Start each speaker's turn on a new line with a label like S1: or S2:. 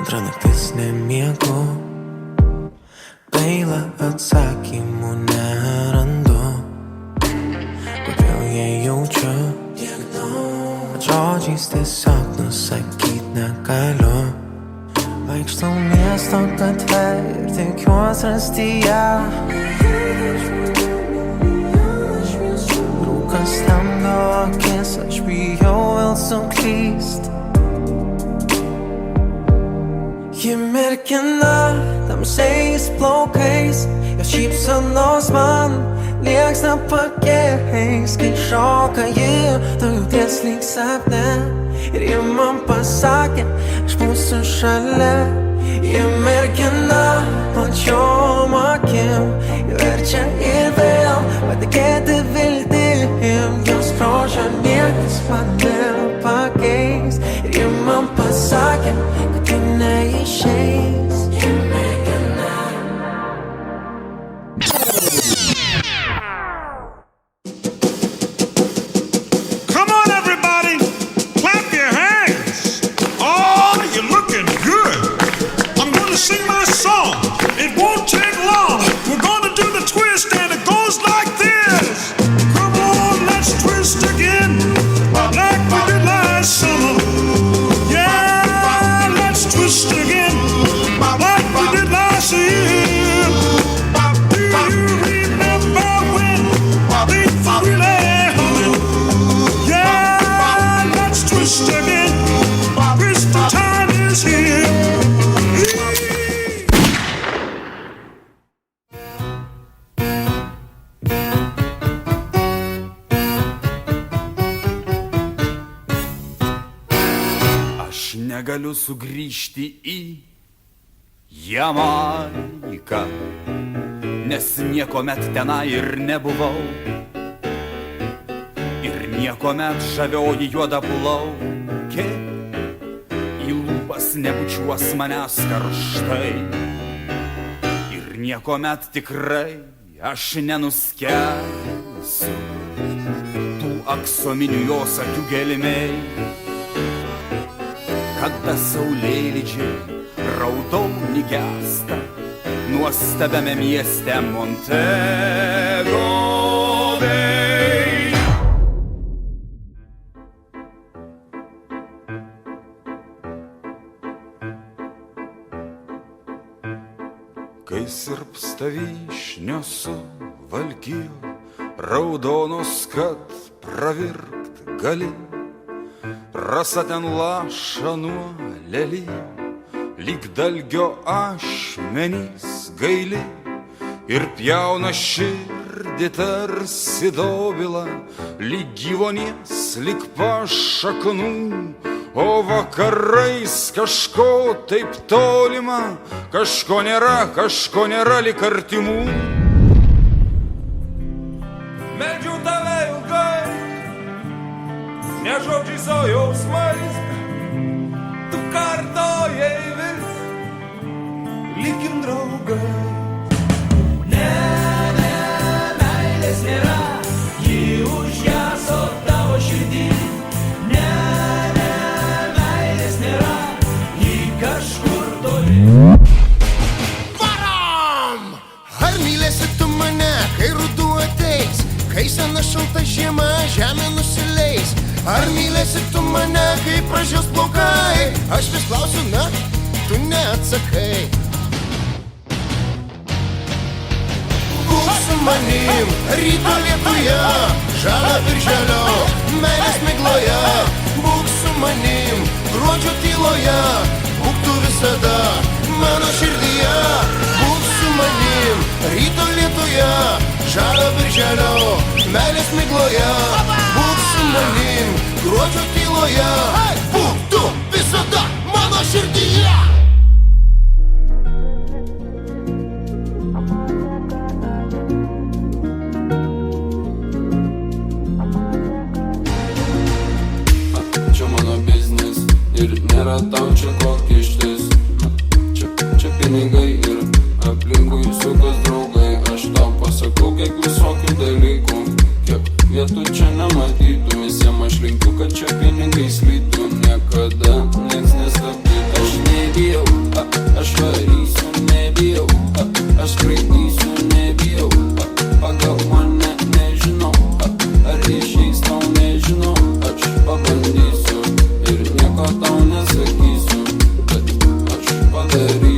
S1: Antra naktis nemiegu, gaila atsakymų nerandu. Kodėl jie jaučiu, bet žodžiais tiesiog nusakyt negaliu. Vaikštau miesto gatve ir tikiuos rasti ją. Rūkas temdo akis, aš bijau vėl suklyst. Ji merkina tamsiais plaukais, jos šypsenos man nieks nepakeis. Kai šoka ji, tu jauties lyg sapne, ir ji man pasakė, aš būsiu šalia. Ji merkina plačiom akim, ji verčia ir vėl patikėti viltim. Jos grožio niekas man nepakeis, ir ji man pasakė, kad ji neišeis. Ji merkina.
S2: Come on, everybody, clap your hands. Oh, you're looking good. I'm gonna sing my song. It won't take long. We're gonna do the twist, and it goes like this. Come on, let's twist again, like we did last summer. Yeah, let's twist again, like we did last year. Do you remember when things were really humming? Yeah, let's twist again. Twist time is here.
S3: Aš negaliu sugrįžti į Jamaiką, nes niekomet tenai ir nebuvau. Ir niekomet žavioji juoda plaukė į lūpas nebučiuos manęs karštai. Ir niekuomet tikrai aš nenuskelsiu tų aksominių jos akių gelmėj. Kada saulėlydžiai raudoni gęsta nuostabiame mieste Montego Bay. Kai sirpsta vyšnios suvalkijo raudonos, kad pravirkt gali, rasa ten laša nuo lelijų, lyg dalgio ašmenys gaili, ir pjauna širdį tarsi dobila, lyg gyvonies, lyg pašaknų. O vakarais kažko taip tolima, kažko nėra lyg artimų. Meldžiu tave ilgai, ne žodžiais, o jausmais, tu kartojai vis, likim draugai. Ne, meilės nėra, ji užgeso tavo širdį. Ne, meilės nėra, ji kažkur toli.
S4: Varom! Ar mylėsi tu mane, kai ruduo ateis, kai sena šalta žiema žemė nusileis? Ar mylėsi tu mane, kai pražios plaukai? Aš vis klausiu, na, tu neatsakai. Būk su manim ryto lietuje, žalio birželio meilės migloje. Būk su manim gruodžio tyloje, būk tu visada mano širdyje. Būk su manim ryto lietuje, žalio birželio meilės migloje. Būk su manim gruodžio tyloje, būk tu visada mano širdyje.
S5: Čia mano biznis ir nėra tau čia ko kištis. Čia pinigai ir baterijos